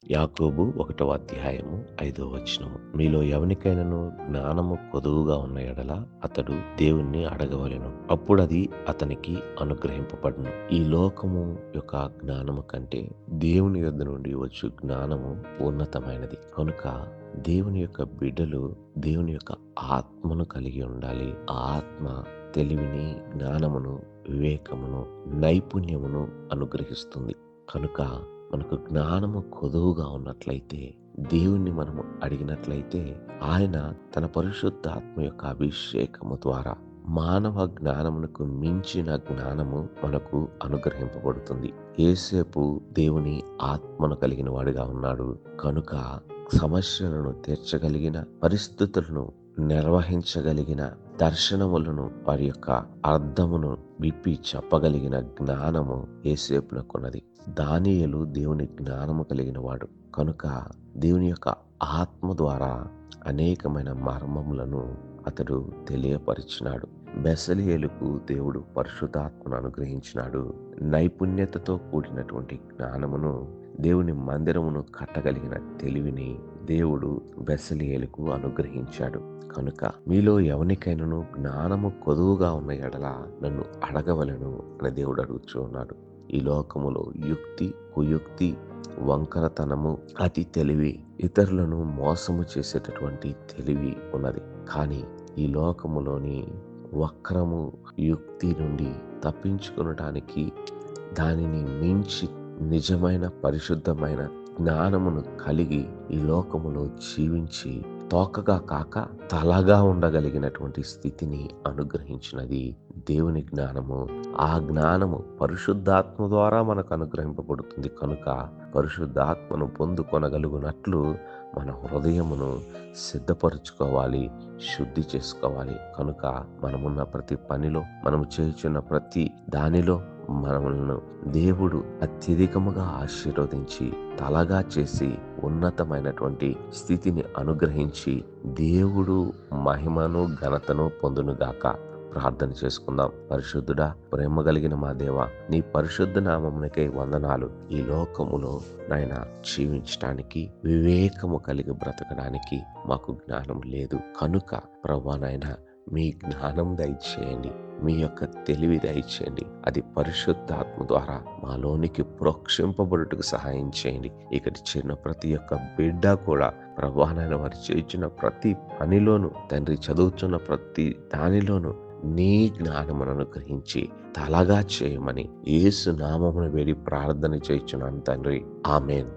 యాకోబు 1వ అధ్యాయము 5వ వచనము. మీలో ఎవనికైనాను జ్ఞానము కొదువుగా ఉన్న ఎడల అతడు దేవుణ్ణి అడగవలెను, అప్పుడది అతనికి అనుగ్రహింపబడును. ఈ లోకము యొక్క జ్ఞానము కంటే దేవుని యొద్ద నుండి వచ్చు జ్ఞానము ఉన్నతమైనది. కనుక దేవుని యొక్క బిడ్డలు దేవుని యొక్క ఆత్మను కలిగి ఉండాలి. ఆ ఆత్మ తెలివిని, జ్ఞానమును, వివేకమును, నైపుణ్యమును అనుగ్రహిస్తుంది. కనుక మనకు జ్ఞానము కొదువుగా ఉన్నట్లయితే, దేవుణ్ణి మనము అడిగినట్లయితే, ఆయన తన పరిశుద్ధాత్మ యొక్క అభిషేకము ద్వారా మానవ జ్ఞానమునకు మించిన జ్ఞానము మనకు అనుగ్రహింపబడుతుంది. యేసేపు దేవుని ఆత్మను కలిగిన వాడిగా ఉన్నాడు. కనుక సమస్యలను తీర్చగలిగిన, పరిస్థితులను నిర్వహించగలిగిన, దర్శనములను వారి యొక్క అర్థమును విప్పి చెప్పగలిగిన జ్ఞానము యేసేపునకున్నది. దానియేలు దేవుని జ్ఞానము కలిగిన వాడు. కనుక దేవుని యొక్క ఆత్మ ద్వారా అనేకమైన మర్మములను అతడు తెలియపరిచినాడు. బెసలియేలుకు దేవుడు పరిశుద్ధాత్మను అనుగ్రహించినాడు. నైపుణ్యతతో కూడినటువంటి జ్ఞానమును, దేవుని మందిరమును కట్టగలిగిన తెలివిని దేవుడు బెసలియేలుకు అనుగ్రహించాడు. కనుక మీలో ఎవనికైనాను జ్ఞానము కొదువుగా ఉన్న ఎడల నన్ను అడగవలెను అని దేవుడు అడుగుచూ ఉన్నాడు. ఈ లోకములో యుక్తి, కుయుక్తి, వంకరతనము, అతి తెలివి, ఇతరులను మోసము చేసేటటువంటి తెలివి ఉన్నది. కానీ ఈ లోకములోని వక్రము, యుక్తి నుండి తప్పించుకొనటానికి దానిని మించి నిజమైన పరిశుద్ధమైన జ్ఞానమును కలిగి ఈ లోకములో జీవించి తోకగా కాక తలగా ఉండగలిగినటువంటి స్థితిని అనుగ్రహించినది దేవుని జ్ఞానము. ఆ జ్ఞానము పరిశుద్ధాత్మ ద్వారా మనకు అనుగ్రహింపబడుతుంది. కనుక పరిశుద్ధాత్మను పొందుకొనగలుగునట్లు మన హృదయమును సిద్ధపరుచుకోవాలి, శుద్ధి చేసుకోవాలి. కనుక మనమున్న ప్రతి పనిలో, మనము చేయుచున్న ప్రతి దానిలో మనములను దేవుడు అత్యధికముగా ఆశీర్వదించి తలగా చేసి ఉన్నతమైనటువంటి స్థితిని అనుగ్రహించి దేవుడు మహిమను, ఘనతను పొందునుగాక. ప్రార్థన చేసుకుందాం. పరిశుద్ధుడా, ప్రేమ కలిగిన మా దేవా, నీ పరిశుద్ధ నామమునకై వందనాలు. ఈ లోకములో నాయన జీవించడానికి, వివేకము కలిగి బ్రతకడానికి మాకు జ్ఞానం లేదు. కనుక ప్రభువా నాయన, మీ జ్ఞానం దయచేయండి, మీ యొక్క తెలివి దయచేయండి. అది పరిశుద్ధాత్మ ద్వారా మాలోనికి ప్రోక్షింపబడుటకు సహాయం చేయండి. ఇక్కడి చిన్న ప్రతి ఒక్క బిడ్డ కూడా ప్రభువా నాయన, వారు చేయించిన ప్రతి పనిలోను, తండ్రి చదువుతున్న ప్రతి దానిలోను నీ జ్ఞానమును అనుగ్రహించి తలగా చేయమని యేసు నామమును వేడి ప్రార్థన చేయుచున్నాను తండ్రి. ఆమేన్.